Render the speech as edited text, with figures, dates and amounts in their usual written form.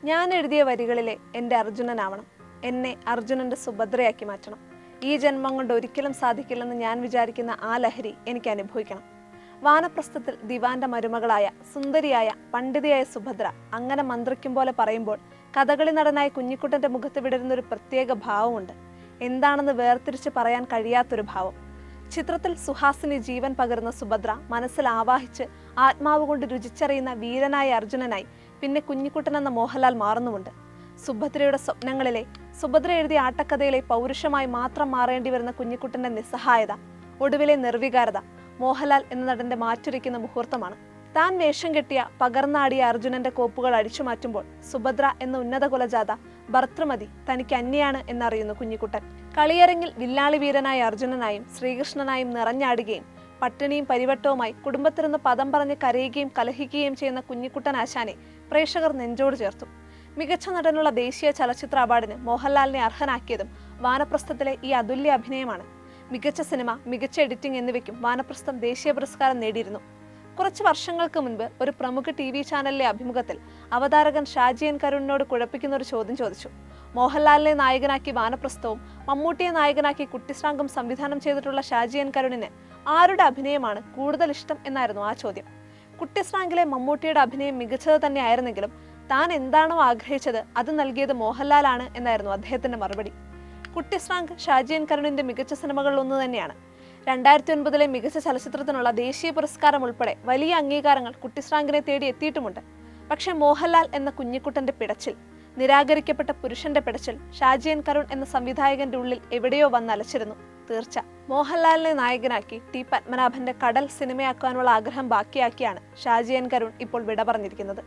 ഞാൻ എഴുതിയ വരികളിലെ എൻ്റെ അർജുനനാവണം. എന്നെ അർജുനൻ്റെ സുഭദ്രയാക്കി മാറ്റണം. ഈ ജന്മം കൊണ്ട് ഒരിക്കലും സാധിക്കില്ലെന്ന് ഞാൻ വിചാരിക്കുന്ന ആ ലഹരി എനിക്ക് അനുഭവിക്കണം. വാനപ്രസ്ഥത്തിൽ ദിവാന്റെ മരുമകളായ സുന്ദരിയായ പണ്ഡിതയായ സുഭദ്ര അങ്ങനെ മന്ത്രിക്കും പോലെ പറയുമ്പോൾ കഥകളി നടനായ കുഞ്ഞിക്കുട്ടൻ്റെ മുഖത്ത് വിടരുന്നൊരു പ്രത്യേക ഭാവമുണ്ട്. എന്താണെന്ന് വേർതിരിച്ച് പറയാൻ കഴിയാത്തൊരു ഭാവം. ചിത്രത്തിൽ സുഹാസിനി ജീവൻ പകരുന്ന സുഭദ്ര മനസ്സിൽ ആവാഹിച്ച് ആത്മാവ് കൊണ്ട് രുചിച്ചറിയുന്ന വീരനായ അർജുനനായി പിന്നെ കുഞ്ഞിക്കുട്ടൻ എന്ന മോഹൻലാൽ മാറുന്നുമുണ്ട്. സുഭദ്രയുടെ സ്വപ്നങ്ങളിലെ, സുഭദ്ര എഴുതിയ ആട്ടക്കഥയിലെ പൗരുഷമായി മാത്രം മാറേണ്ടി വരുന്ന കുഞ്ഞിക്കുട്ടൻ്റെ നിസ്സഹായത, ഒടുവിലെ നിർവികാരത മോഹൻലാൽ എന്ന നടന്റെ മാറ്റുരയ്ക്കുന്ന മുഹൂർത്തമാണ്. താൻ വേഷം കെട്ടിയ പകർന്നാടിയ അർജുനന്റെ കോപ്പുകൾ അടിച്ചു മാറ്റുമ്പോൾ സുഭദ്ര എന്ന ഉന്നത കുലജാത ഭർത്തൃമതി തനിക്ക് അന്യാണ് എന്നറിയുന്നു കുഞ്ഞിക്കുട്ടൻ. കളിയരങ്ങിൽ വില്ലാളി വീരനായ അർജുനനായും ശ്രീകൃഷ്ണനായും നിറഞ്ഞാടുകയും പട്ടിണിയും പരിവട്ടവുമായി കുടുംബത്തിരുന്ന് പദം പറഞ്ഞ് കരയുകയും കലഹിക്കുകയും ചെയ്യുന്ന കുഞ്ഞിക്കുട്ടൻ ആശാനെ പ്രേക്ഷകർ നെഞ്ചോട് ചേർത്തു. മികച്ച നടനുള്ള ദേശീയ ചലച്ചിത്ര അവാർഡിന് മോഹൻലാലിനെ അർഹനാക്കിയതും വാനപ്രസ്ഥത്തിലെ ഈ അതുല്യ അഭിനയമാണ്. മികച്ച സിനിമ, മികച്ച എഡിറ്റിംഗ് എന്നിവയ്ക്കും വാനപ്രസ്ഥം ദേശീയ പുരസ്കാരം നേടിയിരുന്നു. കുറച്ച് വർഷങ്ങൾക്ക് മുൻപ് ഒരു പ്രമുഖ TV ചാനലിലെ അഭിമുഖത്തിൽ അവതാരകൻ ഷാജി എൻ കരുണിനോട് കുഴപ്പിക്കുന്ന ഒരു ചോദ്യം ചോദിച്ചു. മോഹൻലാലിനെ നായകനാക്കി വാനപ്രസ്ഥവും മമ്മൂട്ടിയെ നായകനാക്കി കുട്ടിശ്രാങ്കും സംവിധാനം ചെയ്തിട്ടുള്ള ഷാജി എൻ കരുണിന് ആരുടെ അഭിനയമാണ് കൂടുതൽ ഇഷ്ടം എന്നായിരുന്നു ആ ചോദ്യം. കുട്ടിശ്രാങ്കിലെ മമ്മൂട്ടിയുടെ അഭിനയം മികച്ചത് തന്നെയായിരുന്നെങ്കിലും താൻ എന്താണോ ആഗ്രഹിച്ചത് അത് നൽകിയത് മോഹൻലാലാണ് എന്നായിരുന്നു അദ്ദേഹത്തിന്റെ മറുപടി. കുട്ടിശ്രാങ്ക് ഷാജി എൻ കരുണിന്റെ മികച്ച സിനിമകളിൽ ഒന്ന് തന്നെയാണ്. 2009 മികച്ച ചലച്ചിത്രത്തിനുള്ള ദേശീയ പുരസ്കാരം ഉൾപ്പെടെ വലിയ അംഗീകാരങ്ങൾ കുട്ടിശ്രാങ്കിനെ തേടി എത്തിയിട്ടുമുണ്ട്. പക്ഷേ മോഹൻലാൽ എന്ന കുഞ്ഞിക്കുട്ടന്റെ പിടച്ചിൽ, നിരാകരിക്കപ്പെട്ട പുരുഷന്റെ പിടച്ചിൽ ഷാജി എൻ കരുൺ എന്ന സംവിധായകന്റെ ഉള്ളിൽ എവിടെയോ വന്നലച്ചിരുന്നു. തീർച്ച മോഹൻലാലിനെ നായകനാക്കി ടി പത്മനാഭന്റെ കടൽ സിനിമയാക്കാനുള്ള ആഗ്രഹം ബാക്കിയാക്കിയാണ് ഷാജി എൻ കരുൺ ഇപ്പോൾ വിട പറഞ്ഞിരിക്കുന്നത്.